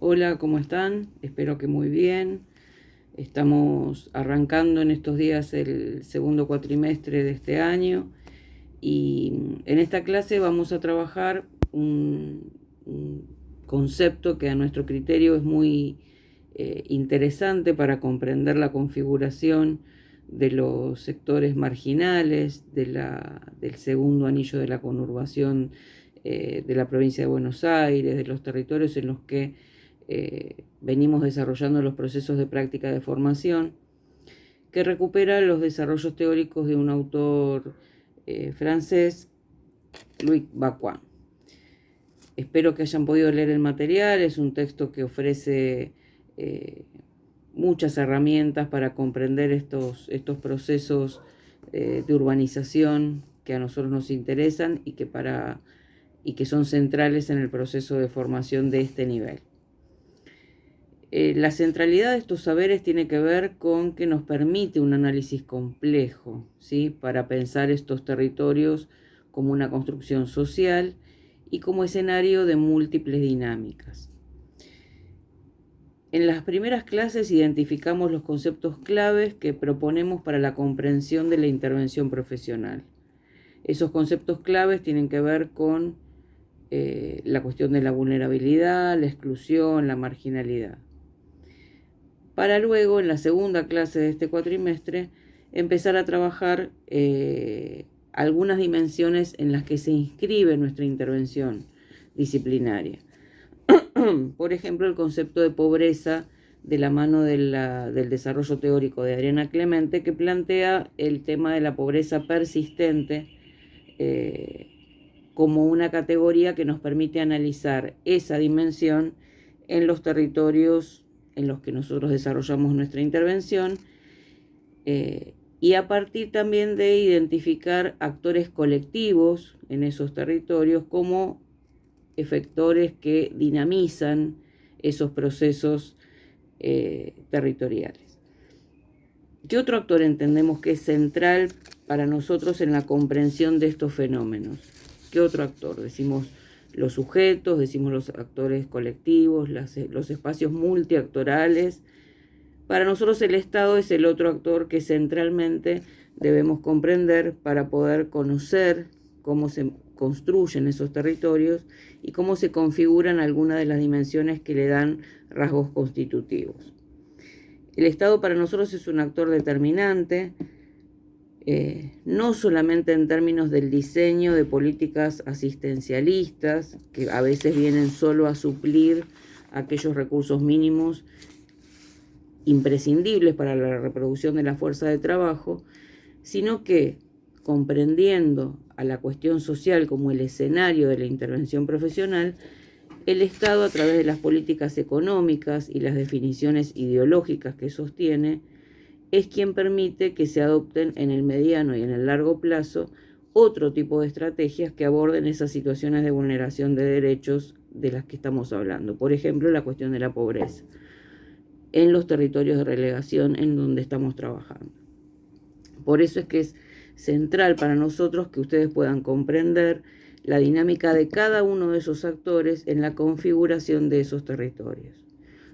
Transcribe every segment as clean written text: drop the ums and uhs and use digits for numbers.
Hola, ¿cómo están? Espero que muy bien. Estamos arrancando en estos días el segundo cuatrimestre de este año y en esta clase vamos a trabajar un concepto que a nuestro criterio es muy interesante para comprender la configuración de los sectores marginales del segundo anillo de la conurbación de la provincia de Buenos Aires, de los territorios en los que venimos desarrollando los procesos de práctica de formación, que recupera los desarrollos teóricos de un autor francés, Louis Baquin. Espero que hayan podido leer el material. Es un texto que ofrece muchas herramientas para comprender estos procesos de urbanización que a nosotros nos interesan y que son centrales en el proceso de formación de este nivel. La centralidad de estos saberes tiene que ver con que nos permite un análisis complejo, ¿sí?, para pensar estos territorios como una construcción social y como escenario de múltiples dinámicas. En las primeras clases identificamos los conceptos claves que proponemos para la comprensión de la intervención profesional. Esos conceptos claves tienen que ver con la cuestión de la vulnerabilidad, la exclusión, la marginalidad. Para luego, en la segunda clase de este cuatrimestre, empezar a trabajar algunas dimensiones en las que se inscribe nuestra intervención disciplinaria. Por ejemplo, el concepto de pobreza de la mano del desarrollo teórico de Adriana Clemente, que plantea el tema de la pobreza persistente como una categoría que nos permite analizar esa dimensión en los territorios en los que nosotros desarrollamos nuestra intervención y a partir también de identificar actores colectivos en esos territorios como efectores que dinamizan esos procesos territoriales. ¿Qué otro actor entendemos que es central para nosotros en la comprensión de estos fenómenos? ¿Qué otro actor? Decimos los sujetos, decimos los actores colectivos, los espacios multiactorales. Para nosotros el Estado es el otro actor que centralmente debemos comprender para poder conocer cómo se construyen esos territorios y cómo se configuran algunas de las dimensiones que le dan rasgos constitutivos. El Estado para nosotros es un actor determinante, no solamente en términos del diseño de políticas asistencialistas, que a veces vienen solo a suplir aquellos recursos mínimos imprescindibles para la reproducción de la fuerza de trabajo, sino que comprendiendo a la cuestión social como el escenario de la intervención profesional, el Estado, a través de las políticas económicas y las definiciones ideológicas que sostiene, es quien permite que se adopten en el mediano y en el largo plazo otro tipo de estrategias que aborden esas situaciones de vulneración de derechos de las que estamos hablando. Por ejemplo, la cuestión de la pobreza en los territorios de relegación en donde estamos trabajando. Por eso es que es central para nosotros que ustedes puedan comprender la dinámica de cada uno de esos actores en la configuración de esos territorios.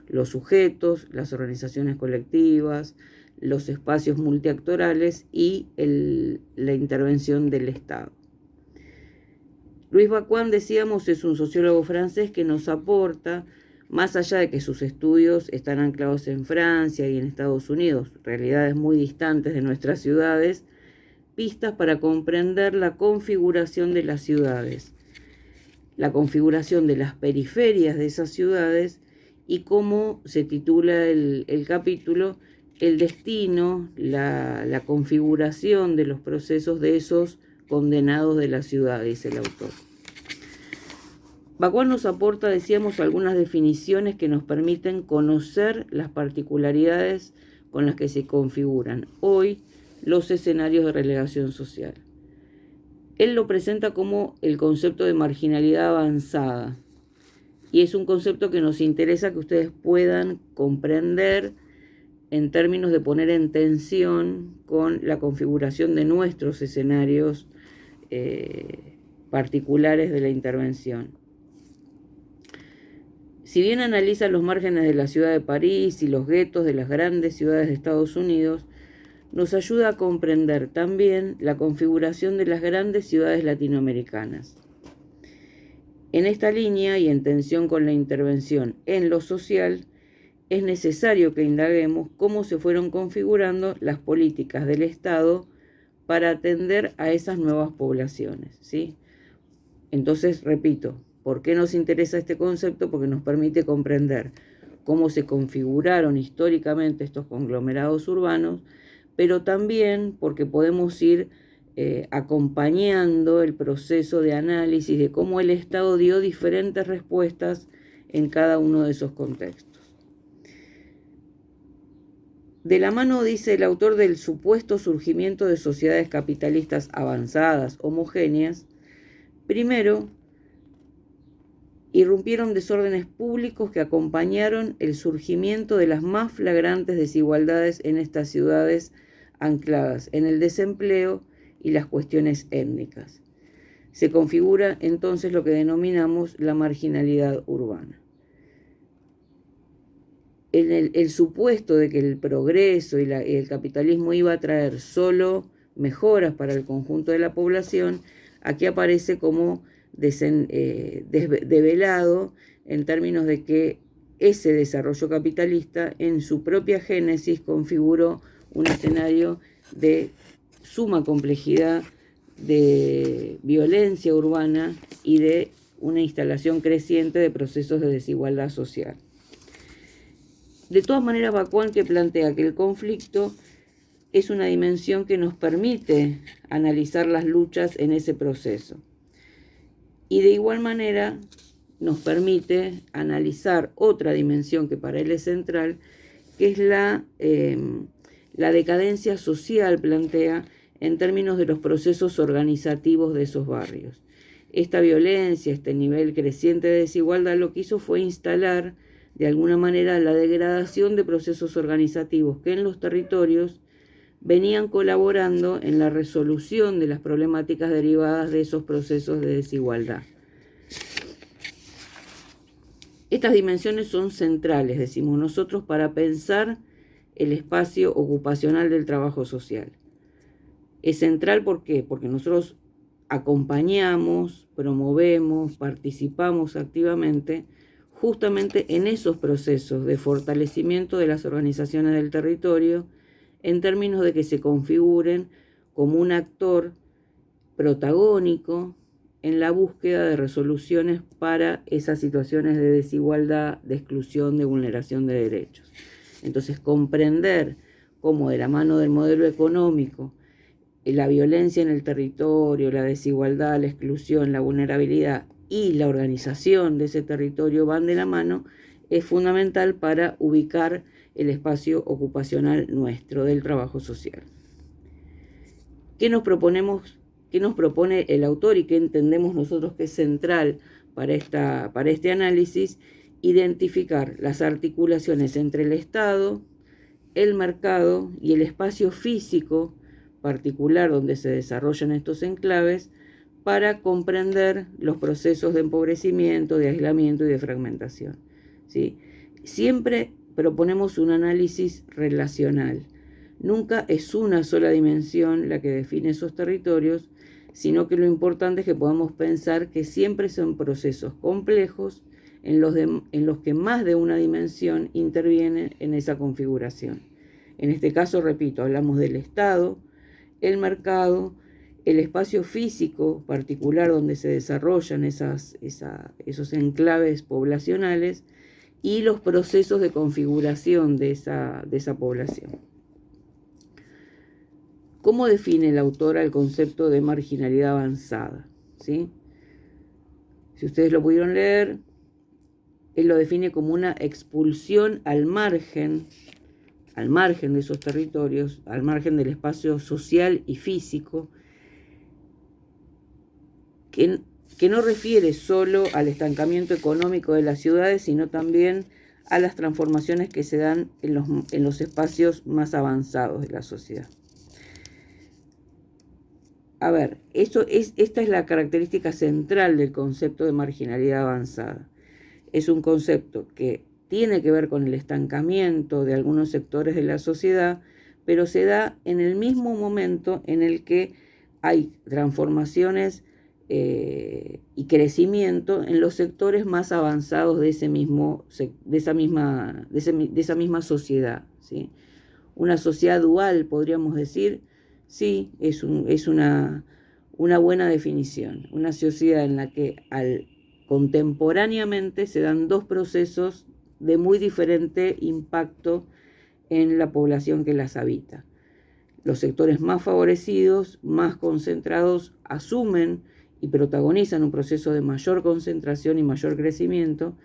Los sujetos, las organizaciones colectivas, los espacios multiactorales y la intervención del Estado. Louis Baquin, decíamos, es un sociólogo francés que nos aporta, más allá de que sus estudios están anclados en Francia y en Estados Unidos, realidades muy distantes de nuestras ciudades, pistas para comprender la configuración de las ciudades, la configuración de las periferias de esas ciudades y cómo se titula el capítulo, el destino, la configuración de los procesos de esos condenados de la ciudad, dice el autor. Baquin nos aporta, decíamos, algunas definiciones que nos permiten conocer las particularidades con las que se configuran hoy los escenarios de relegación social. Él lo presenta como el concepto de marginalidad avanzada y es un concepto que nos interesa que ustedes puedan comprender en términos de poner en tensión con la configuración de nuestros escenarios particulares de la intervención. Si bien analiza los márgenes de la ciudad de París y los guetos de las grandes ciudades de Estados Unidos, nos ayuda a comprender también la configuración de las grandes ciudades latinoamericanas. En esta línea y en tensión con la intervención en lo social, es necesario que indaguemos cómo se fueron configurando las políticas del Estado para atender a esas nuevas poblaciones, ¿sí? Entonces, repito, ¿por qué nos interesa este concepto? Porque nos permite comprender cómo se configuraron históricamente estos conglomerados urbanos, pero también porque podemos ir acompañando el proceso de análisis de cómo el Estado dio diferentes respuestas en cada uno de esos contextos. De la mano, dice el autor, del supuesto surgimiento de sociedades capitalistas avanzadas, homogéneas, primero, irrumpieron desórdenes públicos que acompañaron el surgimiento de las más flagrantes desigualdades en estas ciudades ancladas en el desempleo y las cuestiones étnicas. Se configura entonces lo que denominamos la marginalidad urbana. El supuesto de que el progreso y el capitalismo iba a traer solo mejoras para el conjunto de la población, aquí aparece como develado en términos de que ese desarrollo capitalista en su propia génesis configuró un escenario de suma complejidad, de violencia urbana y de una instalación creciente de procesos de desigualdad social. De todas maneras, Bacon, que plantea que el conflicto es una dimensión que nos permite analizar las luchas en ese proceso. Y de igual manera nos permite analizar otra dimensión que para él es central, que es la decadencia social, plantea, en términos de los procesos organizativos de esos barrios. Esta violencia, este nivel creciente de desigualdad, lo que hizo fue instalar de alguna manera la degradación de procesos organizativos que en los territorios venían colaborando en la resolución de las problemáticas derivadas de esos procesos de desigualdad. Estas dimensiones son centrales, decimos nosotros, para pensar el espacio ocupacional del trabajo social. Es central, ¿por qué? Porque nosotros acompañamos, promovemos, participamos activamente justamente en esos procesos de fortalecimiento de las organizaciones del territorio en términos de que se configuren como un actor protagónico en la búsqueda de resoluciones para esas situaciones de desigualdad, de exclusión, de vulneración de derechos. Entonces, comprender cómo de la mano del modelo económico, la violencia en el territorio, la desigualdad, la exclusión, la vulnerabilidad y la organización de ese territorio van de la mano, es fundamental para ubicar el espacio ocupacional nuestro del trabajo social. ¿Qué nos propone el autor y qué entendemos nosotros que es central para este análisis? Identificar las articulaciones entre el Estado, el mercado y el espacio físico particular donde se desarrollan estos enclaves para comprender los procesos de empobrecimiento, de aislamiento y de fragmentación, ¿sí? Siempre proponemos un análisis relacional. Nunca es una sola dimensión la que define esos territorios, sino que lo importante es que podamos pensar que siempre son procesos complejos en los que más de una dimensión interviene en esa configuración. En este caso, repito, hablamos del Estado, el mercado, el espacio físico particular donde se desarrollan esos enclaves poblacionales y los procesos de configuración de esa población. ¿Cómo define el autor el concepto de marginalidad avanzada? ¿Sí? Si ustedes lo pudieron leer, él lo define como una expulsión al margen de esos territorios, al margen del espacio social y físico, que no refiere solo al estancamiento económico de las ciudades, sino también a las transformaciones que se dan en los espacios más avanzados de la sociedad. A ver, esta es la característica central del concepto de marginalidad avanzada. es un concepto que tiene que ver con el estancamiento de algunos sectores de la sociedad, pero se da en el mismo momento en el que hay transformaciones y crecimiento en los sectores más avanzados de esa misma sociedad, ¿sí? Una sociedad dual, podríamos decir, sí, es una buena definición. Una sociedad en la que contemporáneamente se dan dos procesos de muy diferente impacto en la población que las habita. Los sectores más favorecidos, más concentrados, asumen y protagonizan un proceso de mayor concentración y mayor crecimiento,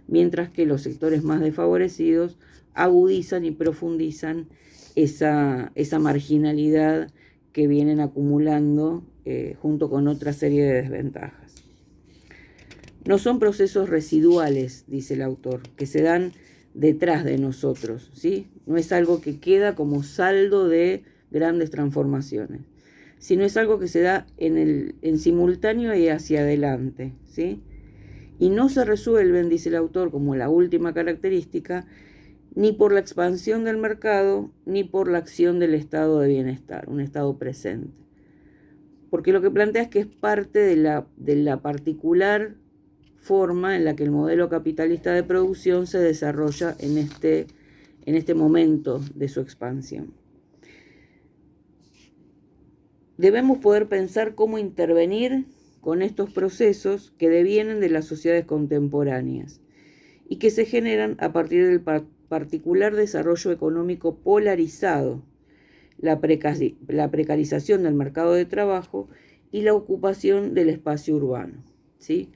mientras que los sectores más desfavorecidos agudizan y profundizan esa marginalidad que vienen acumulando junto con otra serie de desventajas. No son procesos residuales, dice el autor, que se dan detrás de nosotros, ¿sí? No es algo que queda como saldo de grandes transformaciones, sino es algo que se da en simultáneo y hacia adelante, ¿sí? Y no se resuelven, dice el autor, como la última característica, ni por la expansión del mercado, ni por la acción del estado de bienestar, un estado presente. Porque lo que plantea es que es parte de la particular forma en la que el modelo capitalista de producción se desarrolla en este momento de su expansión. Debemos poder pensar cómo intervenir con estos procesos que devienen de las sociedades contemporáneas y que se generan a partir del particular desarrollo económico polarizado, la precarización del mercado de trabajo y la ocupación del espacio urbano, ¿sí?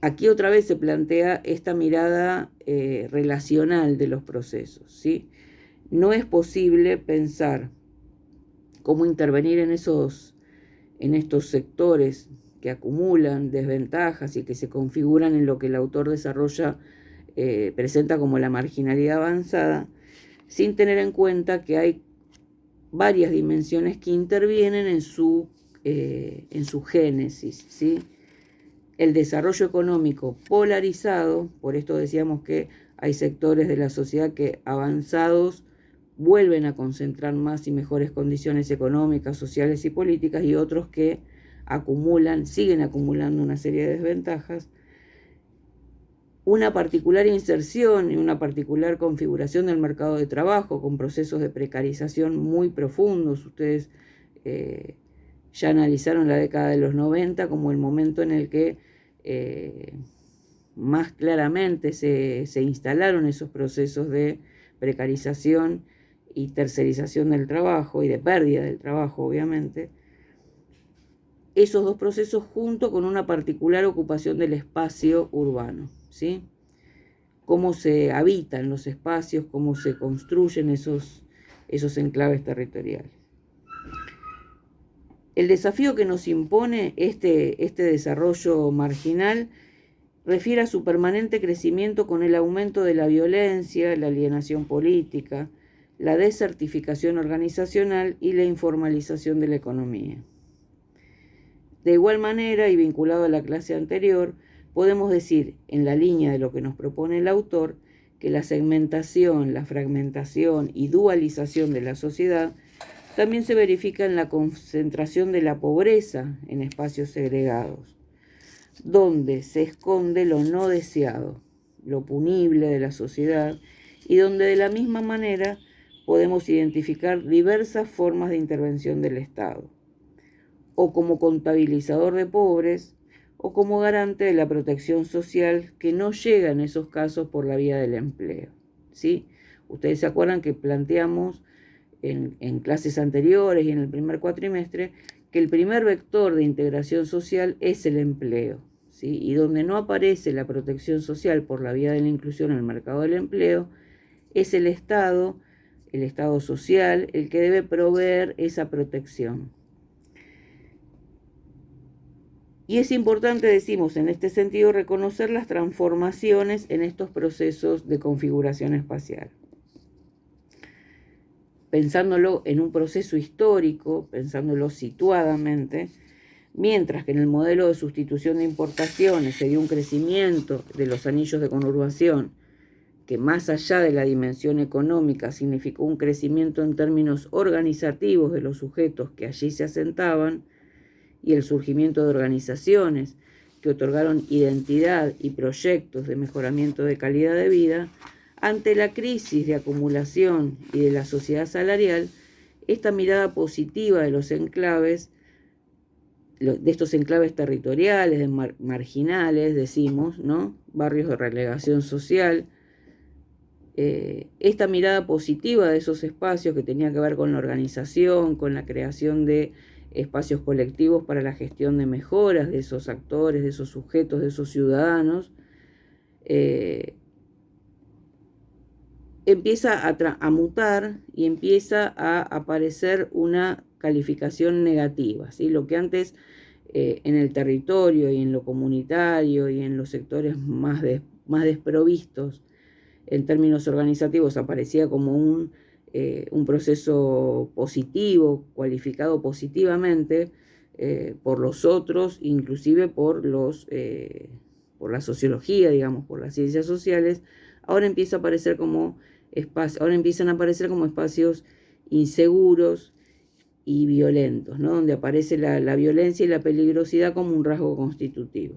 Aquí otra vez se plantea esta mirada relacional de los procesos, ¿sí? No es posible pensar cómo intervenir en estos sectores que acumulan desventajas y que se configuran en lo que el autor desarrolla, presenta como la marginalidad avanzada, sin tener en cuenta que hay varias dimensiones que intervienen en su génesis, ¿sí? El desarrollo económico polarizado, por esto decíamos que hay sectores de la sociedad que avanzados vuelven a concentrar más y mejores condiciones económicas, sociales y políticas, y otros que siguen acumulando una serie de desventajas. Una particular inserción y una particular configuración del mercado de trabajo con procesos de precarización muy profundos. Ustedes ya analizaron la década de los 90 como el momento en el que más claramente se instalaron esos procesos de precarización y tercerización del trabajo y de pérdida del trabajo, obviamente. Esos dos procesos junto con una particular ocupación del espacio urbano, ¿sí? Cómo se habitan los espacios, cómo se construyen esos enclaves territoriales. El desafío que nos impone este desarrollo marginal refiere a su permanente crecimiento con el aumento de la violencia, la alienación política, la desertificación organizacional y la informalización de la economía. De igual manera, y vinculado a la clase anterior, podemos decir, en la línea de lo que nos propone el autor, que la segmentación, la fragmentación y dualización de la sociedad también se verifica en la concentración de la pobreza en espacios segregados, donde se esconde lo no deseado, lo punible de la sociedad, y donde de la misma manera podemos identificar diversas formas de intervención del Estado, o como contabilizador de pobres, o como garante de la protección social que no llega en esos casos por la vía del empleo, ¿sí? Ustedes se acuerdan que planteamos en clases anteriores y en el primer cuatrimestre que el primer vector de integración social es el empleo, ¿sí? Y donde no aparece la protección social por la vía de la inclusión en el mercado del empleo, es el Estado social, el que debe proveer esa protección. Y es importante, decimos, en este sentido, reconocer las transformaciones en estos procesos de configuración espacial. Pensándolo en un proceso histórico, pensándolo situadamente, Mientras que en el modelo de sustitución de importaciones se dio un crecimiento de los anillos de conurbación que más allá de la dimensión económica significó un crecimiento en términos organizativos de los sujetos que allí se asentaban y el surgimiento de organizaciones que otorgaron identidad y proyectos de mejoramiento de calidad de vida, ante la crisis de acumulación y de la sociedad salarial, esta mirada positiva de los enclaves, de estos enclaves territoriales, de marginales, decimos, ¿no? Barrios de relegación social, esta mirada positiva de esos espacios que tenía que ver con la organización, con la creación de espacios colectivos para la gestión de mejoras de esos actores, de esos sujetos, de esos ciudadanos, empieza a mutar y empieza a aparecer una calificación negativa, ¿sí? Lo que antes en el territorio y en lo comunitario y en los sectores más desprovistos en términos organizativos aparecía como un proceso positivo, cualificado positivamente por los otros, inclusive por la sociología, digamos, por las ciencias sociales, ahora empiezan a aparecer como espacios inseguros y violentos, ¿no? Donde aparece la violencia y la peligrosidad como un rasgo constitutivo.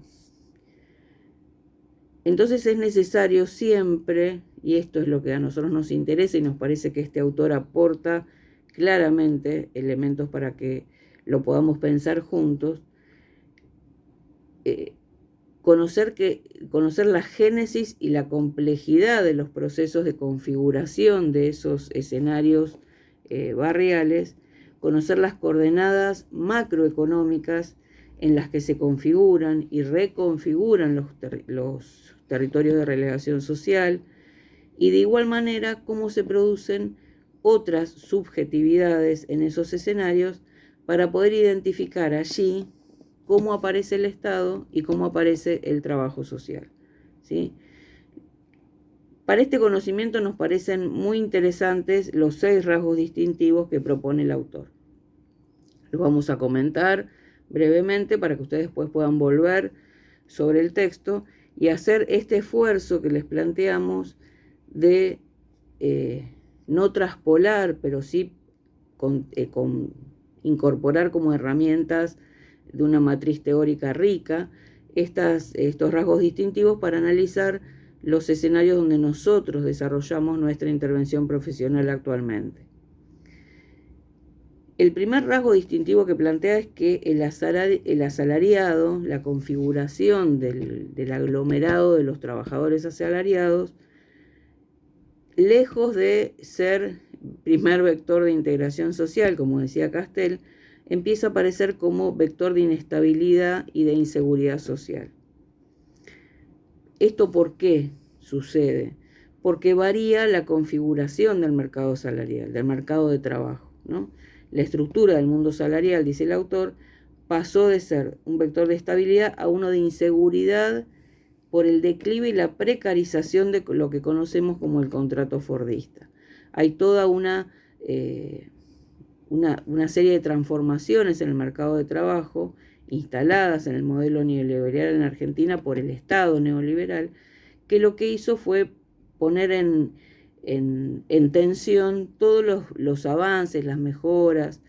Entonces es necesario siempre, y esto es lo que a nosotros nos interesa y nos parece que este autor aporta claramente elementos para que lo podamos pensar juntos, conocer la génesis y la complejidad de los procesos de configuración de esos escenarios barriales, conocer las coordenadas macroeconómicas en las que se configuran y reconfiguran los territorios de relegación social, y de igual manera cómo se producen otras subjetividades en esos escenarios para poder identificar allí cómo aparece el Estado y cómo aparece el trabajo social, ¿sí? Para este conocimiento nos parecen muy interesantes los 6 rasgos distintivos que propone el autor. Los vamos a comentar brevemente para que ustedes después puedan volver sobre el texto y hacer este esfuerzo que les planteamos de no traspolar, pero sí incorporar como herramientas de una matriz teórica rica estos rasgos distintivos para analizar los escenarios donde nosotros desarrollamos nuestra intervención profesional actualmente. El primer rasgo distintivo que plantea es que el asalariado, la configuración del aglomerado de los trabajadores asalariados, lejos de ser primer vector de integración social, como decía Castel, empieza a aparecer como vector de inestabilidad y de inseguridad social. ¿Esto por qué sucede? Porque varía la configuración del mercado salarial, del mercado de trabajo, ¿no? La estructura del mundo salarial, dice el autor, pasó de ser un vector de estabilidad a uno de inseguridad por el declive y la precarización de lo que conocemos como el contrato fordista. Hay toda una serie de transformaciones en el mercado de trabajo instaladas en el modelo neoliberal en Argentina por el Estado neoliberal, que lo que hizo fue poner en tensión todos los avances, las mejoras,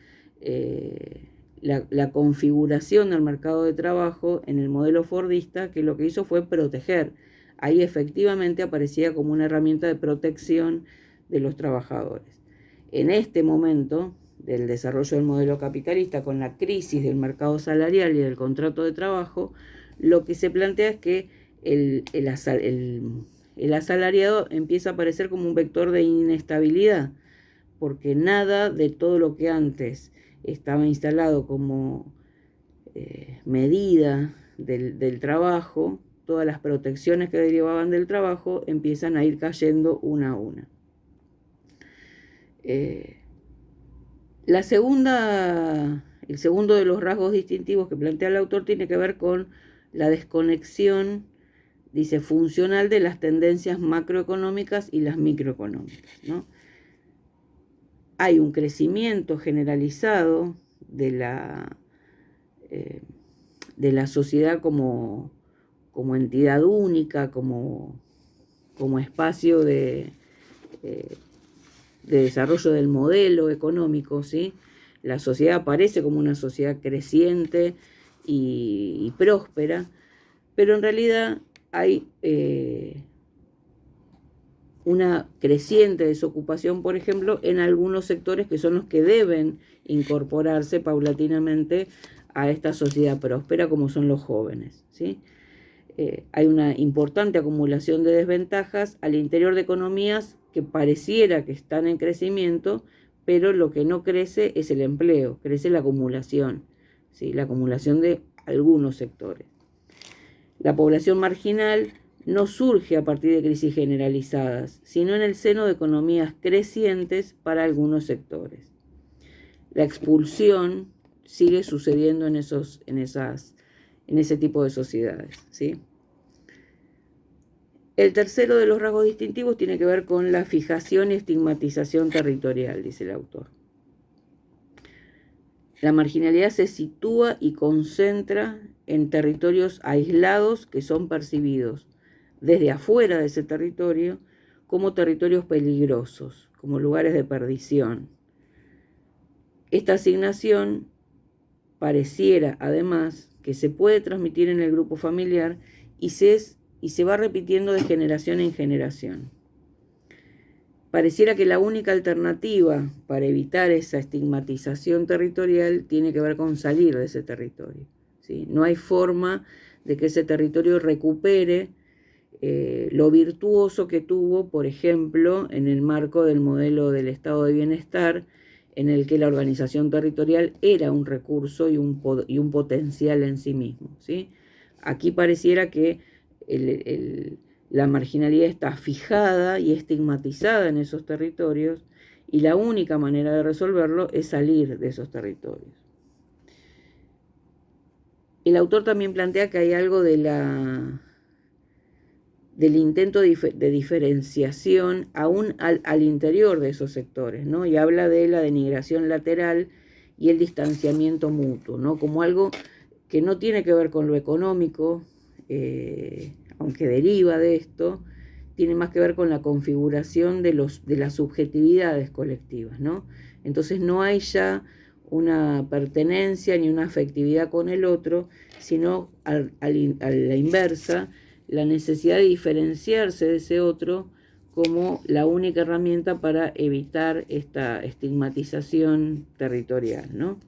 la configuración del mercado de trabajo en el modelo fordista, que lo que hizo fue proteger. Ahí efectivamente aparecía como una herramienta de protección de los trabajadores. En este momento del desarrollo del modelo capitalista, con la crisis del mercado salarial y del contrato de trabajo, lo que se plantea es que el asalariado empieza a aparecer como un vector de inestabilidad, porque nada de todo lo que antes estaba instalado como medida del trabajo, todas las protecciones que derivaban del trabajo empiezan a ir cayendo una a una. El segundo de los rasgos distintivos que plantea el autor tiene que ver con la desconexión, dice, funcional de las tendencias macroeconómicas y las microeconómicas, ¿no? Hay un crecimiento generalizado de de la sociedad como entidad única, como espacio de desarrollo del modelo económico, ¿sí? La sociedad aparece como una sociedad creciente y próspera, pero en realidad hay una creciente desocupación, por ejemplo, en algunos sectores que son los que deben incorporarse paulatinamente a esta sociedad próspera, como son los jóvenes, ¿sí? Hay una importante acumulación de desventajas al interior de economías que pareciera que están en crecimiento, pero lo que no crece es el empleo, crece la acumulación, ¿sí? La acumulación de algunos sectores. La población marginal no surge a partir de crisis generalizadas, sino en el seno de economías crecientes para algunos sectores. La expulsión sigue sucediendo en ese tipo de sociedades, ¿sí? El tercero de los rasgos distintivos tiene que ver con la fijación y estigmatización territorial, dice el autor. La marginalidad se sitúa y concentra en territorios aislados que son percibidos desde afuera de ese territorio como territorios peligrosos, como lugares de perdición. Esta asignación pareciera, además, que se puede transmitir en el grupo familiar y se va repitiendo de generación en generación. Pareciera que la única alternativa para evitar esa estigmatización territorial tiene que ver con salir de ese territorio, ¿sí? No hay forma de que ese territorio recupere lo virtuoso que tuvo, por ejemplo, en el marco del modelo del estado de bienestar, en el que la organización territorial era un recurso y un potencial en sí mismo, ¿sí? Aquí pareciera que la marginalidad está fijada y estigmatizada en esos territorios y la única manera de resolverlo es salir de esos territorios. El autor también plantea que hay algo del intento de diferenciación aún al interior de esos sectores, ¿no? Y habla de la denigración lateral y el distanciamiento mutuo, ¿no? Como algo que no tiene que ver con lo económico, aunque deriva de esto, tiene más que ver con la configuración de las subjetividades colectivas, ¿no? Entonces no hay ya una pertenencia ni una afectividad con el otro, sino a la inversa, la necesidad de diferenciarse de ese otro como la única herramienta para evitar esta estigmatización territorial, ¿no?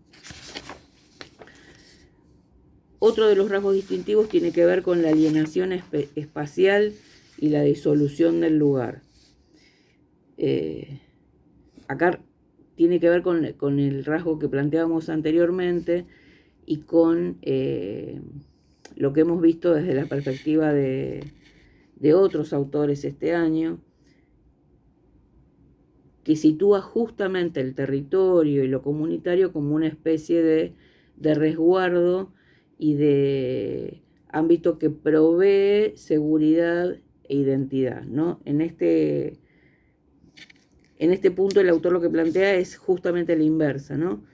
Otro de los rasgos distintivos tiene que ver con la alienación espacial y la disolución del lugar. Acá tiene que ver con el rasgo que planteábamos anteriormente y con lo que hemos visto desde la perspectiva de otros autores este año, que sitúa justamente el territorio y lo comunitario como una especie de resguardo y de ámbito que provee seguridad e identidad, ¿no? En este punto el autor lo que plantea es justamente la inversa, ¿no?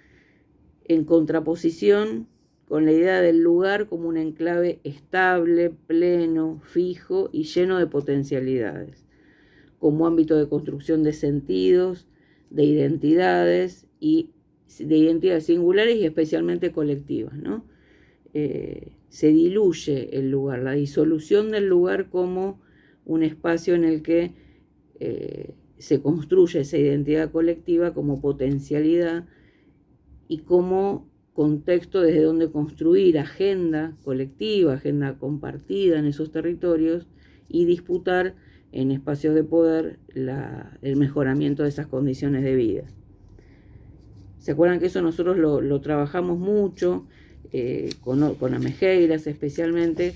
En contraposición con la idea del lugar como un enclave estable, pleno, fijo y lleno de potencialidades, como ámbito de construcción de sentidos, de identidades singulares y especialmente colectivas, ¿no? Se diluye el lugar, la disolución del lugar como un espacio en el que se construye esa identidad colectiva como potencialidad y como contexto desde donde construir agenda colectiva, agenda compartida en esos territorios y disputar en espacios de poder el mejoramiento de esas condiciones de vida. ¿Se acuerdan que eso nosotros lo trabajamos mucho con Amejeiras especialmente,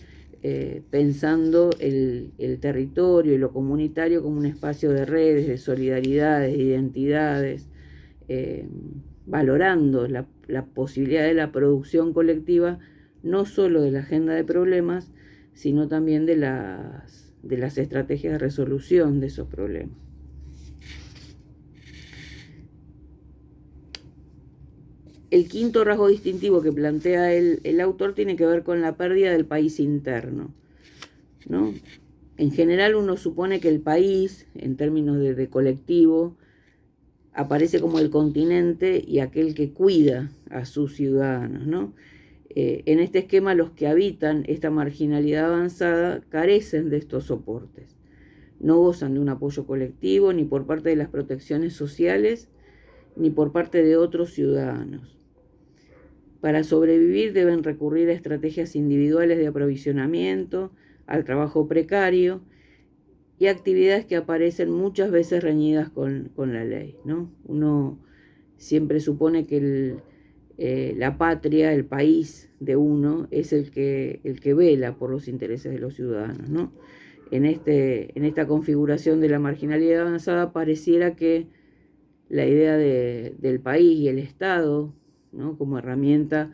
pensando el territorio y lo comunitario como un espacio de redes, de solidaridades, de identidades, valorando la posibilidad de la producción colectiva, no solo de la agenda de problemas, sino también de las estrategias de resolución de esos problemas. El quinto rasgo distintivo que plantea el autor tiene que ver con la pérdida del país interno, ¿no? En general uno supone que el país, en términos de colectivo, aparece como el continente y aquel que cuida a sus ciudadanos, ¿no? En este esquema, los que habitan esta marginalidad avanzada carecen de estos soportes. No gozan de un apoyo colectivo, ni por parte de las protecciones sociales, ni por parte de otros ciudadanos. Para sobrevivir deben recurrir a estrategias individuales de aprovisionamiento, al trabajo precario y actividades que aparecen muchas veces reñidas con la ley, ¿no? Uno siempre supone que la patria, el país de uno, es el que vela por los intereses de los ciudadanos, ¿no? En esta configuración de la marginalidad avanzada pareciera que la idea del país y el Estado, ¿no?, como herramienta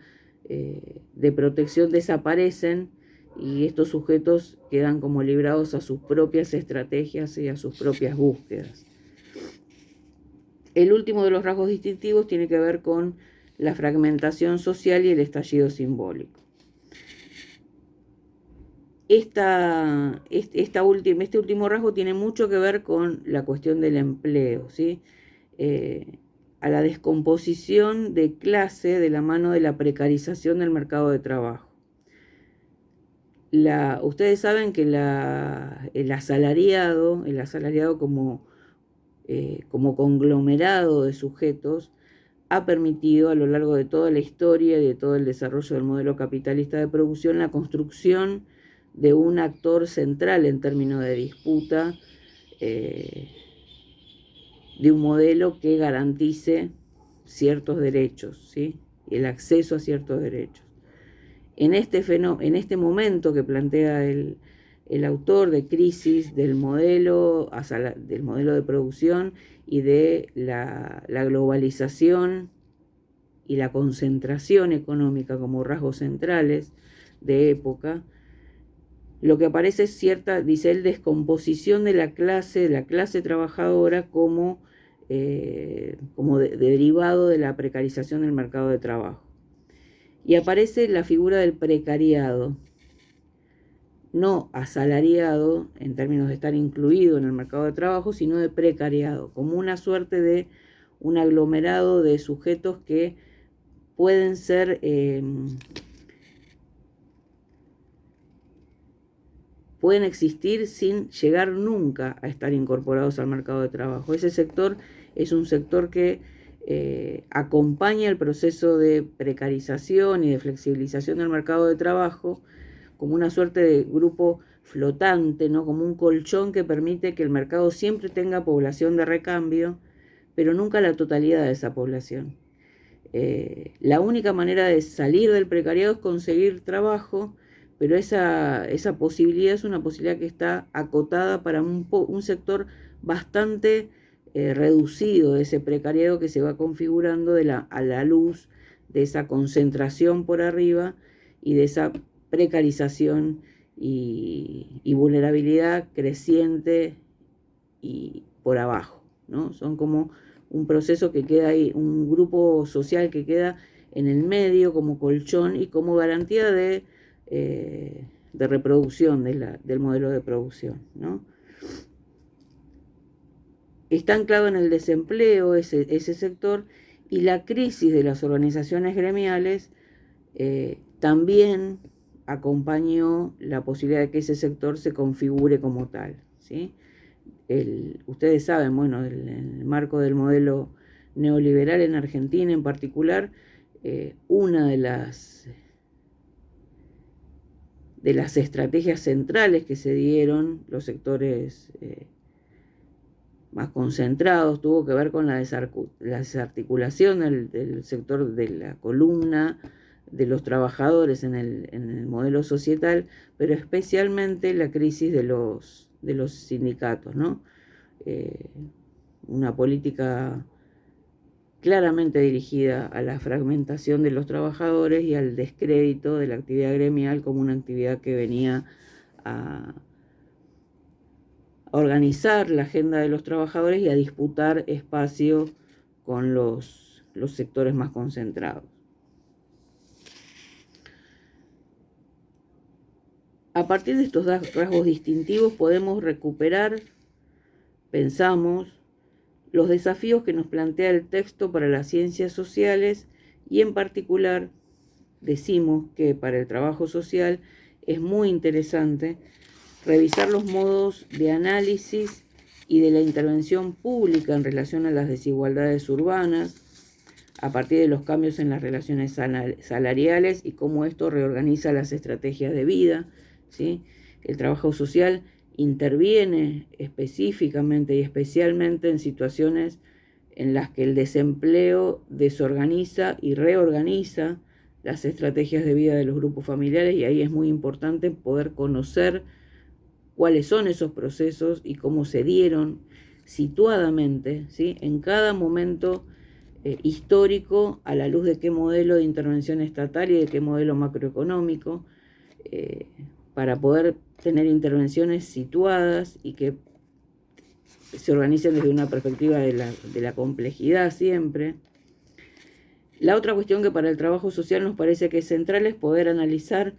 de protección desaparecen y estos sujetos quedan como librados a sus propias estrategias y a sus propias búsquedas. El último de los rasgos distintivos tiene que ver con la fragmentación social y el estallido simbólico. Este último rasgo tiene mucho que ver con la cuestión del empleo, ¿sí? A la descomposición de clase de la mano de la precarización del mercado de trabajo. Ustedes saben que el asalariado como conglomerado de sujetos ha permitido a lo largo de toda la historia y de todo el desarrollo del modelo capitalista de producción la construcción de un actor central en términos de disputa, de un modelo que garantice ciertos derechos, ¿sí? El acceso a ciertos derechos. En este momento que plantea el autor de crisis del modelo de producción y de la globalización y la concentración económica como rasgos centrales de época, lo que aparece es cierta, dice él, descomposición de la clase trabajadora como derivado de la precarización del mercado de trabajo. Y aparece la figura del precariado, no asalariado en términos de estar incluido en el mercado de trabajo, sino de precariado, como una suerte de un aglomerado de sujetos que pueden ser pueden existir sin llegar nunca a estar incorporados al mercado de trabajo. Ese sector es un sector que acompaña el proceso de precarización y de flexibilización del mercado de trabajo como una suerte de grupo flotante, ¿no?, como un colchón que permite que el mercado siempre tenga población de recambio, pero nunca la totalidad de esa población. La única manera de salir del precariado es conseguir trabajo, pero esa posibilidad es una posibilidad que está acotada para un sector bastante reducido de ese precariado que se va configurando a la luz de esa concentración por arriba y de esa precarización y vulnerabilidad creciente y por abajo, ¿no? Son como un proceso que queda ahí, un grupo social que queda en el medio como colchón y como garantía de reproducción del modelo de producción, ¿no? Está anclado en el desempleo ese sector, y la crisis de las organizaciones gremiales también acompañó la posibilidad de que ese sector se configure como tal, ¿sí? Ustedes saben, bueno, en el marco del modelo neoliberal en Argentina en particular, una de las estrategias centrales que se dieron los sectores más concentrados tuvo que ver con la desarticulación del sector de la columna de los trabajadores en el modelo societal, pero especialmente la crisis de los sindicatos, ¿no? Una política claramente dirigida a la fragmentación de los trabajadores y al descrédito de la actividad gremial como una actividad que venía a organizar la agenda de los trabajadores y a disputar espacio con los los sectores más concentrados. A partir de estos rasgos distintivos podemos recuperar, pensamos, los desafíos que nos plantea el texto para las ciencias sociales y en particular decimos que para el trabajo social es muy interesante revisar los modos de análisis y de la intervención pública en relación a las desigualdades urbanas, a partir de los cambios en las relaciones salariales y cómo esto reorganiza las estrategias de vida, ¿sí? El trabajo social interviene específicamente y especialmente en situaciones en las que el desempleo desorganiza y reorganiza las estrategias de vida de los grupos familiares, y ahí es muy importante poder conocer cuáles son esos procesos y cómo se dieron situadamente, ¿sí? En cada momento histórico, a la luz de qué modelo de intervención estatal y de qué modelo macroeconómico, para poder tener intervenciones situadas y que se organicen desde una perspectiva de la complejidad siempre. La otra cuestión que para el trabajo social nos parece que es central es poder analizar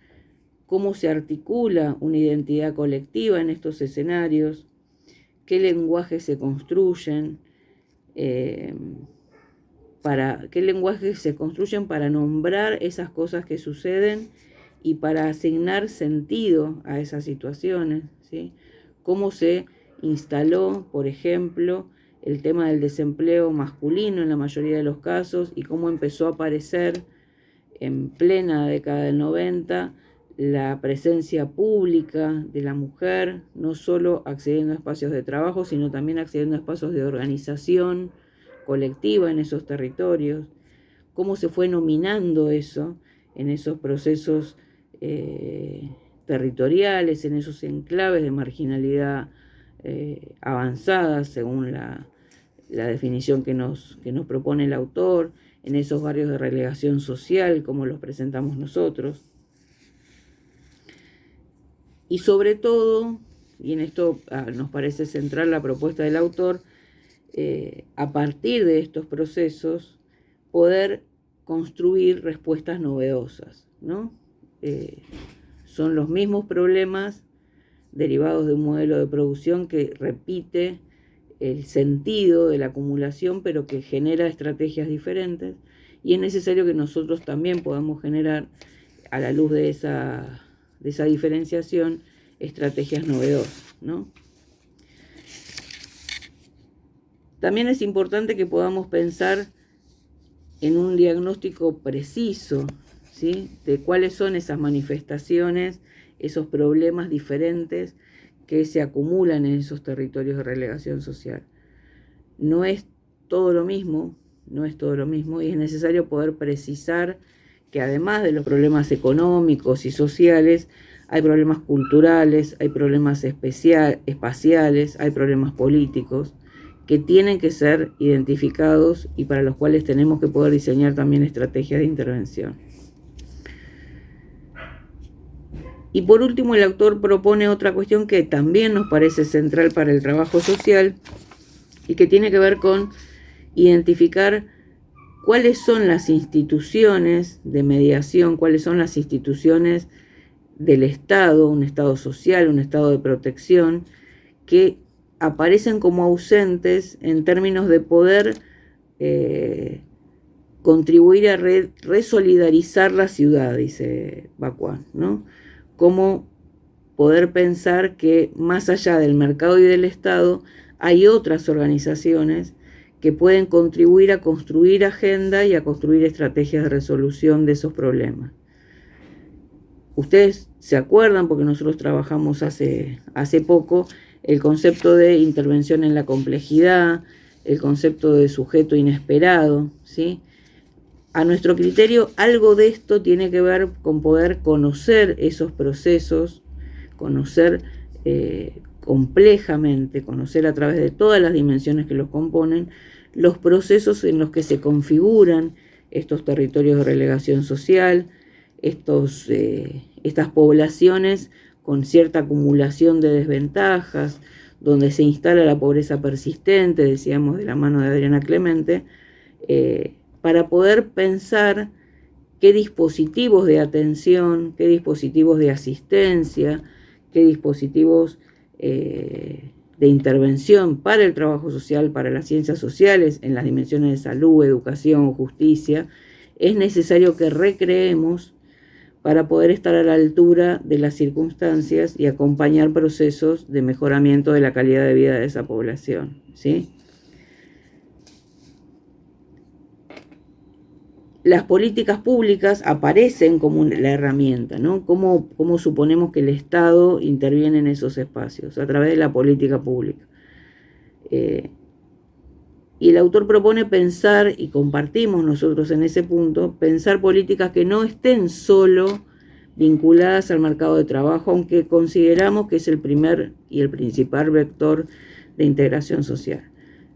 cómo se articula una identidad colectiva en estos escenarios, qué lenguajes se construyen, para nombrar esas cosas que suceden y para asignar sentido a esas situaciones, ¿sí? Cómo se instaló, por ejemplo, el tema del desempleo masculino en la mayoría de los casos y cómo empezó a aparecer en plena década del 90 la presencia pública de la mujer, no solo accediendo a espacios de trabajo, sino también accediendo a espacios de organización colectiva en esos territorios, cómo se fue nominando eso en esos procesos territoriales, en esos enclaves de marginalidad avanzada, según la definición que nos propone el autor, en esos barrios de relegación social, como los presentamos nosotros. Y sobre todo, y en esto nos parece central la propuesta del autor, a partir de estos procesos, poder construir respuestas novedosas, ¿no? Son los mismos problemas derivados de un modelo de producción que repite el sentido de la acumulación, pero que genera estrategias diferentes, y es necesario que nosotros también podamos generar, a la luz de esa diferenciación, estrategias novedosas, ¿no? También es importante que podamos pensar en un diagnóstico preciso, ¿sí? De cuáles son esas manifestaciones, esos problemas diferentes que se acumulan en esos territorios de relegación social. No es todo lo mismo, y es necesario poder precisar que además de los problemas económicos y sociales, hay problemas culturales, hay problemas espaciales, hay problemas políticos, que tienen que ser identificados y para los cuales tenemos que poder diseñar también estrategias de intervención. Y por último, el autor propone otra cuestión que también nos parece central para el trabajo social y que tiene que ver con identificar cuáles son las instituciones de mediación, cuáles son las instituciones del Estado, un Estado social, un Estado de protección, que aparecen como ausentes en términos de poder contribuir a resolidarizar la ciudad, dice Bakuan, ¿no? Cómo poder pensar que más allá del mercado y del Estado hay otras organizaciones que pueden contribuir a construir agenda y a construir estrategias de resolución de esos problemas. Ustedes se acuerdan, porque nosotros trabajamos hace poco, el concepto de intervención en la complejidad, el concepto de sujeto inesperado, ¿sí? A nuestro criterio, algo de esto tiene que ver con poder conocer esos procesos, conocer complejamente, conocer a través de todas las dimensiones que los componen, los procesos en los que se configuran estos territorios de relegación social, estas poblaciones con cierta acumulación de desventajas, donde se instala la pobreza persistente, decíamos de la mano de Adriana Clemente, para poder pensar qué dispositivos de atención, qué dispositivos de asistencia, qué dispositivos de intervención para el trabajo social, para las ciencias sociales, en las dimensiones de salud, educación, justicia, es necesario que recreemos para poder estar a la altura de las circunstancias y acompañar procesos de mejoramiento de la calidad de vida de esa población, ¿sí? Las políticas públicas aparecen como la herramienta, ¿no? ¿Cómo suponemos que el Estado interviene en esos espacios? A través de la política pública. Y el autor propone pensar, y compartimos nosotros en ese punto, pensar políticas que no estén solo vinculadas al mercado de trabajo, aunque consideramos que es el primer y el principal vector de integración social,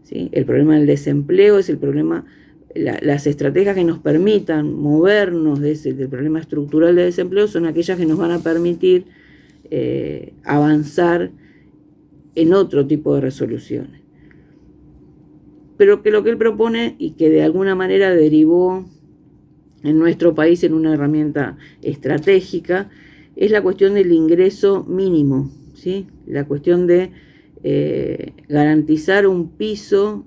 ¿sí? El problema del desempleo es el problema. Las estrategias que nos permitan movernos del problema estructural de desempleo son aquellas que nos van a permitir avanzar en otro tipo de resoluciones. Pero que lo que él propone y que de alguna manera derivó en nuestro país en una herramienta estratégica es la cuestión del ingreso mínimo, ¿sí? La cuestión de garantizar un piso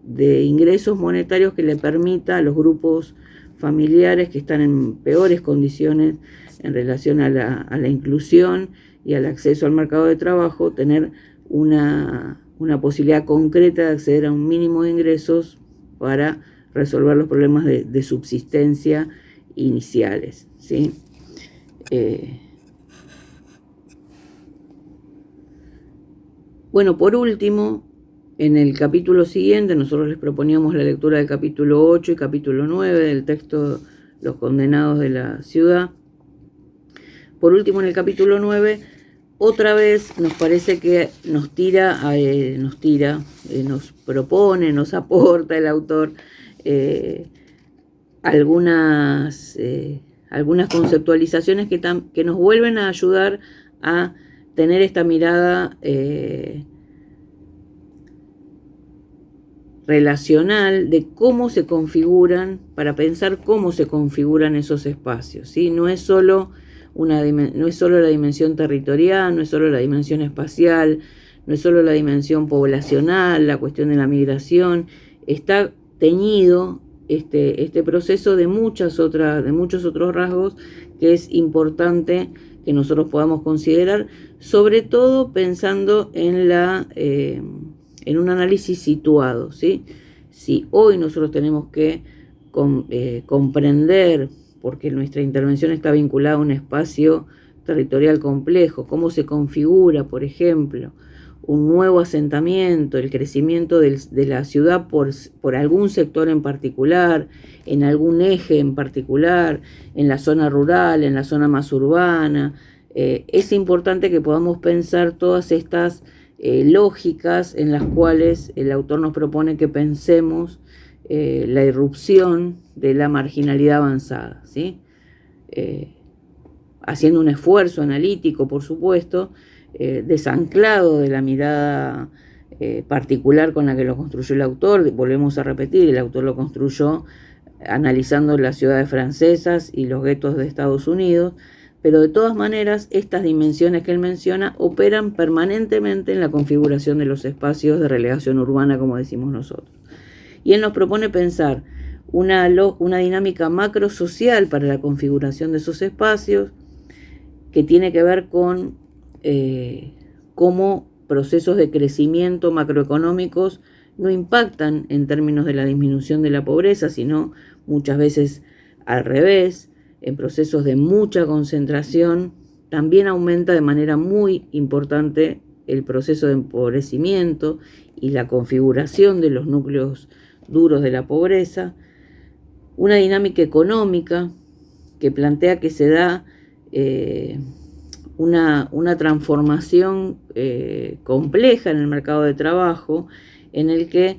de ingresos monetarios que le permita a los grupos familiares que están en peores condiciones en relación a la inclusión y al acceso al mercado de trabajo, tener una posibilidad concreta de acceder a un mínimo de ingresos para resolver los problemas de subsistencia iniciales, ¿sí? Bueno, por último, en el capítulo siguiente nosotros les proponíamos la lectura del capítulo 8 y capítulo 9 del texto Los Condenados de la Ciudad. Por último, en el capítulo 9, otra vez nos parece que nos propone, nos aporta el autor algunas conceptualizaciones que nos vuelven a ayudar a tener esta mirada relacional de cómo se configuran, para pensar cómo se configuran esos espacios, ¿sí? No es solo la dimensión territorial, no es solo la dimensión espacial, no es solo la dimensión poblacional, la cuestión de la migración, está teñido este proceso de muchos otros rasgos que es importante que nosotros podamos considerar, sobre todo pensando en un análisis situado, ¿sí? Si hoy nosotros tenemos que comprender, porque nuestra intervención está vinculada a un espacio territorial complejo, cómo se configura, por ejemplo, un nuevo asentamiento, el crecimiento de la ciudad por algún sector en particular, en algún eje en particular, en la zona rural, en la zona más urbana. Es importante que podamos pensar todas estas lógicas en las cuales el autor nos propone que pensemos la irrupción de la marginalidad avanzada, ¿sí? Haciendo un esfuerzo analítico, por supuesto, desanclado de la mirada particular con la que lo construyó el autor. Volvemos a repetir, el autor lo construyó analizando las ciudades francesas y los guetos de Estados Unidos, pero de todas maneras estas dimensiones que él menciona operan permanentemente en la configuración de los espacios de relegación urbana, como decimos nosotros. Y él nos propone pensar una dinámica macrosocial para la configuración de esos espacios, que tiene que ver con cómo procesos de crecimiento macroeconómicos no impactan en términos de la disminución de la pobreza, sino muchas veces al revés. En procesos de mucha concentración también aumenta de manera muy importante el proceso de empobrecimiento y la configuración de los núcleos duros de la pobreza. Una dinámica económica que plantea que se da una transformación compleja en el mercado de trabajo, en el que,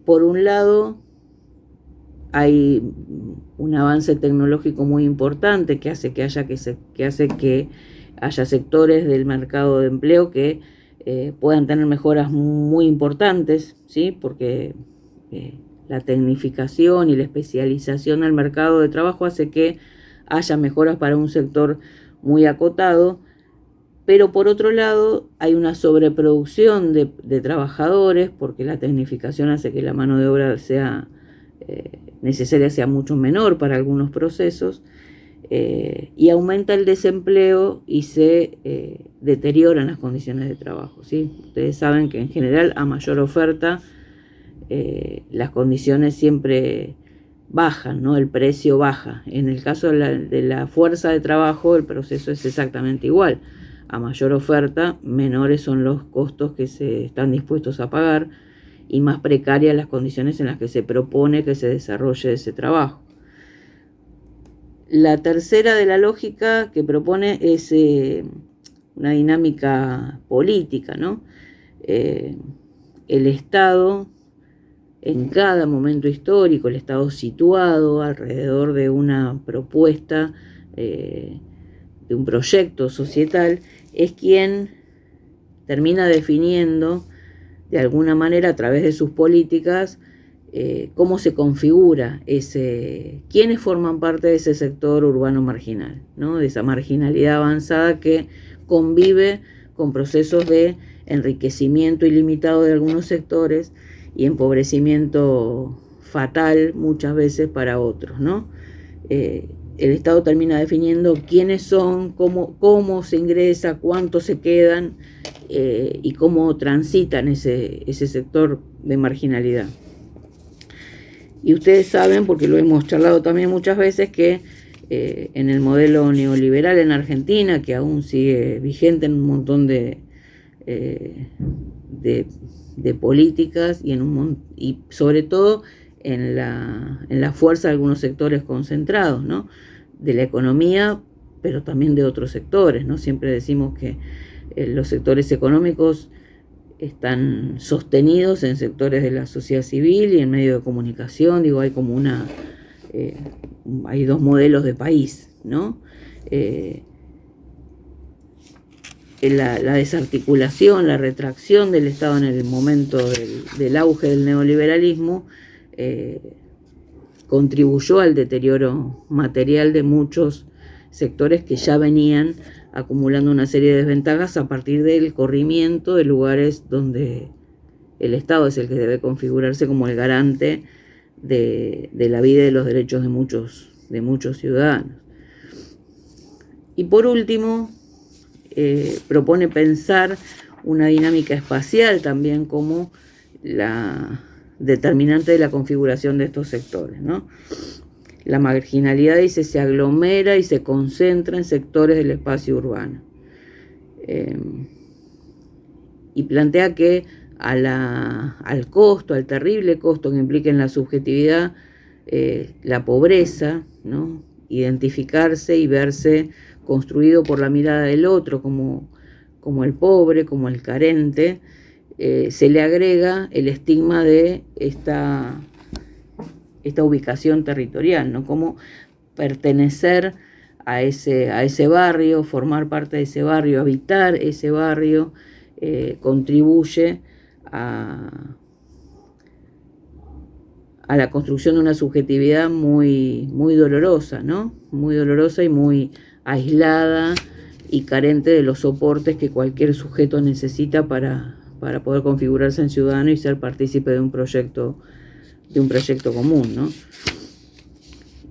por un lado, hay un avance tecnológico muy importante que hace que haya sectores del mercado de empleo que puedan tener mejoras muy importantes, ¿sí? Porque La tecnificación y la especialización del mercado de trabajo hace que haya mejoras para un sector muy acotado, pero por otro lado hay una sobreproducción de trabajadores, porque la tecnificación hace que la mano de obra sea necesaria sea mucho menor para algunos procesos, y aumenta el desempleo y se deterioran las condiciones de trabajo, ¿sí? Ustedes saben que en general a mayor oferta las condiciones siempre bajan, ¿no? El precio baja. En el caso de la fuerza de trabajo, el proceso es exactamente igual. A mayor oferta, menores son los costos que se están dispuestos a pagar y más precarias las condiciones en las que se propone que se desarrolle ese trabajo. La tercera de la lógica que propone es una dinámica política, ¿no? El Estado, en cada momento histórico, el Estado situado alrededor de una propuesta, de un proyecto societal, es quien termina definiendo de alguna manera a través de sus políticas cómo se configura quiénes forman parte de ese sector urbano marginal, ¿no? De esa marginalidad avanzada que convive con procesos de enriquecimiento ilimitado de algunos sectores y empobrecimiento fatal muchas veces para otros, ¿no? El Estado termina definiendo quiénes son, cómo se ingresa, cuántos se quedan y cómo transitan ese sector de marginalidad. Y ustedes saben, porque lo hemos charlado también muchas veces, que en el modelo neoliberal en Argentina, que aún sigue vigente en un montón de políticas y sobre todo en la fuerza de algunos sectores concentrados, ¿no? De la economía, pero también de otros sectores, ¿no? Siempre decimos que los sectores económicos están sostenidos en sectores de la sociedad civil y en medios de comunicación. Digo, hay como hay dos modelos de país, ¿no? La desarticulación, la retracción del Estado en el momento del auge del neoliberalismo contribuyó al deterioro material de muchos sectores que ya venían acumulando una serie de desventajas a partir del corrimiento de lugares donde el Estado es el que debe configurarse como el garante de la vida y de los derechos de muchos ciudadanos. Y por último, propone pensar una dinámica espacial también como la determinante de la configuración de estos sectores, ¿no? La marginalidad, dice, se aglomera y se concentra en sectores del espacio urbano. Y plantea que al costo, al terrible costo que implica en la subjetividad, la pobreza, ¿no? Identificarse y verse construido por la mirada del otro como el pobre, como el carente, se le agrega el estigma de esta ubicación territorial, ¿no? Como pertenecer a ese barrio, formar parte de ese barrio, habitar ese barrio, contribuye a la construcción de una subjetividad muy, muy dolorosa, ¿no? Muy dolorosa y muy aislada y carente de los soportes que cualquier sujeto necesita para poder configurarse en ciudadano y ser partícipe de un proyecto común, ¿no?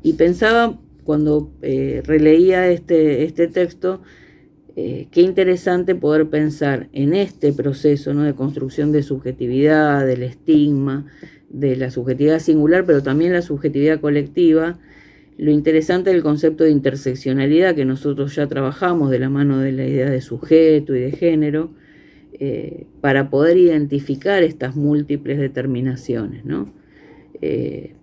Y pensaba cuando releía este texto, qué interesante poder pensar en este proceso, ¿no? De construcción de subjetividad, del estigma, de la subjetividad singular, pero también la subjetividad colectiva. Lo interesante del concepto de interseccionalidad que nosotros ya trabajamos de la mano de la idea de sujeto y de género, para poder identificar estas múltiples determinaciones, ¿no?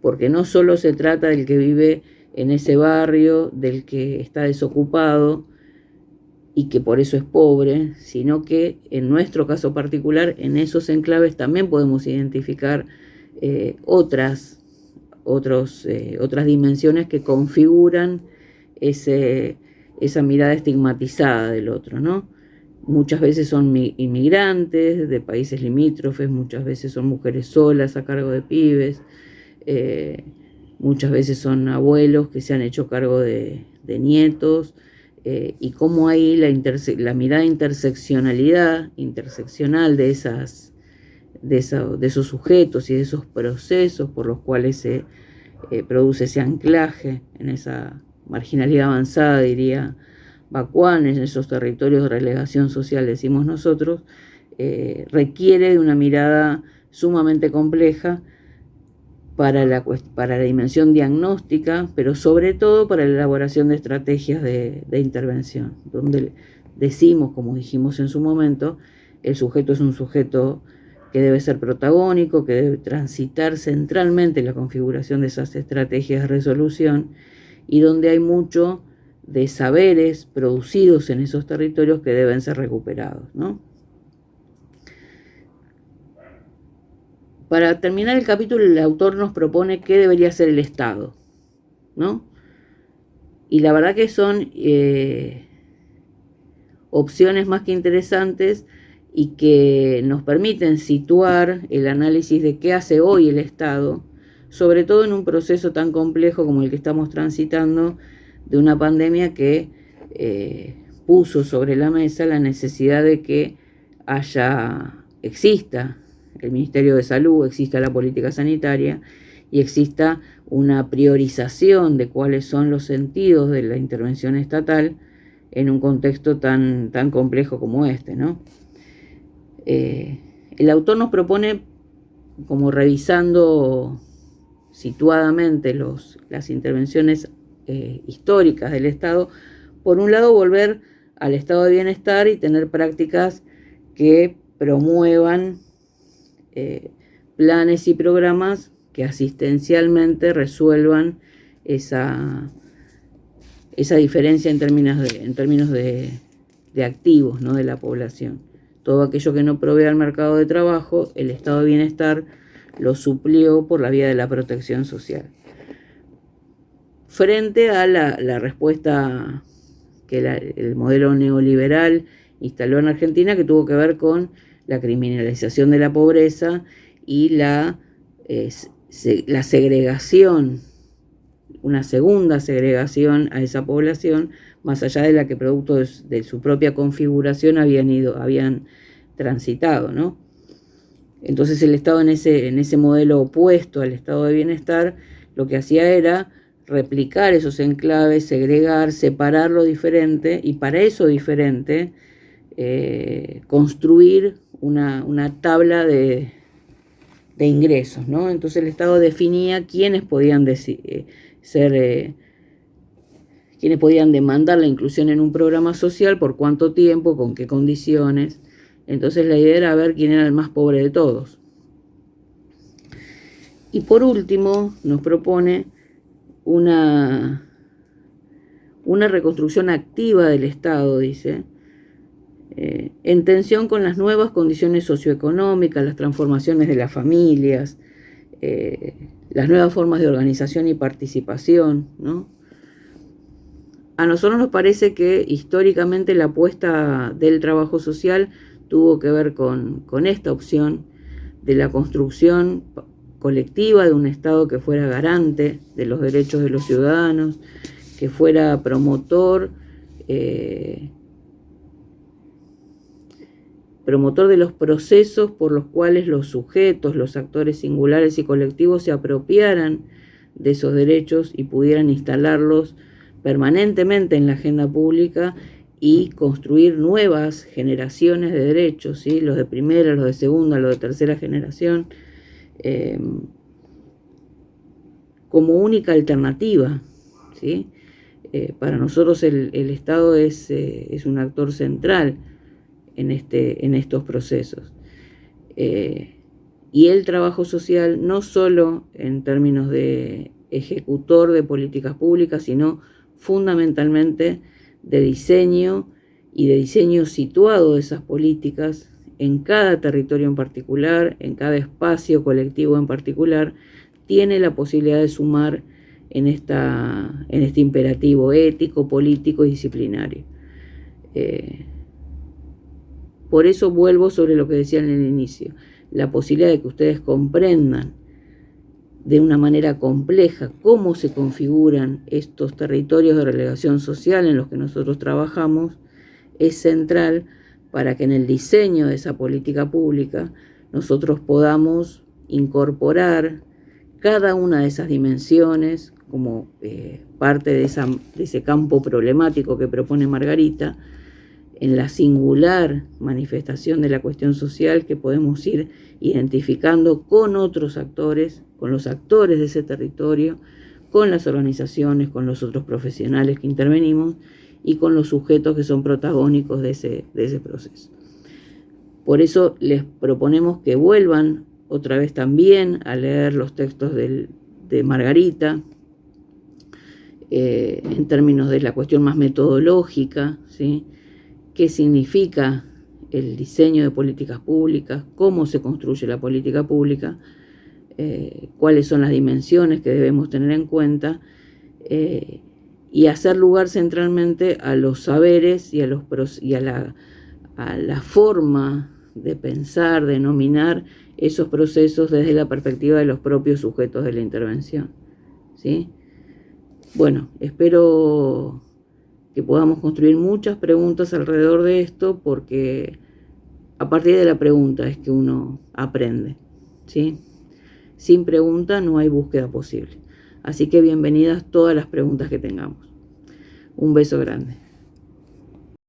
Porque no solo se trata del que vive en ese barrio, del que está desocupado y que por eso es pobre, sino que en nuestro caso particular, en esos enclaves también podemos identificar otras dimensiones que configuran esa mirada estigmatizada del otro, ¿no? Muchas veces son inmigrantes de países limítrofes, muchas veces son mujeres solas a cargo de pibes, muchas veces son abuelos que se han hecho cargo de nietos, y cómo ahí la mirada interseccional de esos sujetos y de esos procesos por los cuales se produce ese anclaje en esa marginalidad avanzada, diría Bakuan, en esos territorios de relegación social, decimos nosotros, requiere de una mirada sumamente compleja para la dimensión diagnóstica, pero sobre todo para la elaboración de estrategias de intervención, donde decimos, como dijimos en su momento, el sujeto es un sujeto que debe ser protagónico, que debe transitar centralmente la configuración de esas estrategias de resolución, y donde hay mucho de saberes producidos en esos territorios que deben ser recuperados, ¿no? Para terminar el capítulo, el autor nos propone qué debería ser el Estado, ¿no? Y la verdad que son opciones más que interesantes y que nos permiten situar el análisis de qué hace hoy el Estado, sobre todo en un proceso tan complejo como el que estamos transitando, de una pandemia que puso sobre la mesa la necesidad de que exista el Ministerio de Salud, exista la política sanitaria y exista una priorización de cuáles son los sentidos de la intervención estatal en un contexto tan complejo como este, ¿no? El autor nos propone, como revisando situadamente las intervenciones históricas del Estado, por un lado volver al estado de bienestar y tener prácticas que promuevan planes y programas que asistencialmente resuelvan esa diferencia en términos de activos, ¿no?, de la población. Todo aquello que no provee al mercado de trabajo, el estado de bienestar lo suplió por la vía de la protección social. Frente a la respuesta que el modelo neoliberal instaló en Argentina, que tuvo que ver con la criminalización de la pobreza y la segregación, una segunda segregación a esa población, más allá de la que producto de su propia configuración habían transitado, ¿no? Entonces el Estado en ese modelo opuesto al estado de bienestar, lo que hacía era replicar esos enclaves, segregar, separar lo diferente, y para eso diferente construir una tabla de ingresos, ¿no? Entonces el Estado definía quiénes podían quiénes podían demandar la inclusión en un programa social, por cuánto tiempo, con qué condiciones. Entonces la idea era ver quién era el más pobre de todos. Y por último nos propone una reconstrucción activa del Estado, dice, en tensión con las nuevas condiciones socioeconómicas, las transformaciones de las familias, las nuevas formas de organización y participación, ¿no? A nosotros nos parece que históricamente la apuesta del trabajo social tuvo que ver con esta opción de la construcción colectiva de un Estado que fuera garante de los derechos de los ciudadanos, que fuera promotor de los procesos por los cuales los sujetos, los actores singulares y colectivos se apropiaran de esos derechos y pudieran instalarlos permanentemente en la agenda pública y construir nuevas generaciones de derechos, ¿sí?, los de primera, los de segunda, los de tercera generación, como única alternativa, ¿sí? Para nosotros el Estado es un actor central en estos procesos. Y el trabajo social, no solo en términos de ejecutor de políticas públicas, sino fundamentalmente de diseño y de diseño situado de esas políticas en cada territorio en particular, en cada espacio colectivo en particular, tiene la posibilidad de sumar en este imperativo ético, político y disciplinario. Por eso vuelvo sobre lo que decía en el inicio, la posibilidad de que ustedes comprendan de una manera compleja cómo se configuran estos territorios de relegación social en los que nosotros trabajamos, es central para que en el diseño de esa política pública nosotros podamos incorporar cada una de esas dimensiones como parte de ese campo problemático que propone Margarita, en la singular manifestación de la cuestión social que podemos ir identificando con otros actores, con los actores de ese territorio, con las organizaciones, con los otros profesionales que intervenimos y con los sujetos que son protagónicos de ese proceso. Por eso les proponemos que vuelvan otra vez también a leer los textos de Margarita, en términos de la cuestión más metodológica, ¿sí? ¿Qué significa el diseño de políticas públicas? ¿Cómo se construye la política pública? ¿Cuáles son las dimensiones que debemos tener en cuenta? Y hacer lugar centralmente a los saberes y a la forma de pensar, de nominar esos procesos desde la perspectiva de los propios sujetos de la intervención, ¿sí? Bueno, espero que podamos construir muchas preguntas alrededor de esto, porque a partir de la pregunta es que uno aprende, ¿sí? Sin pregunta no hay búsqueda posible. Así que bienvenidas todas las preguntas que tengamos. Un beso grande.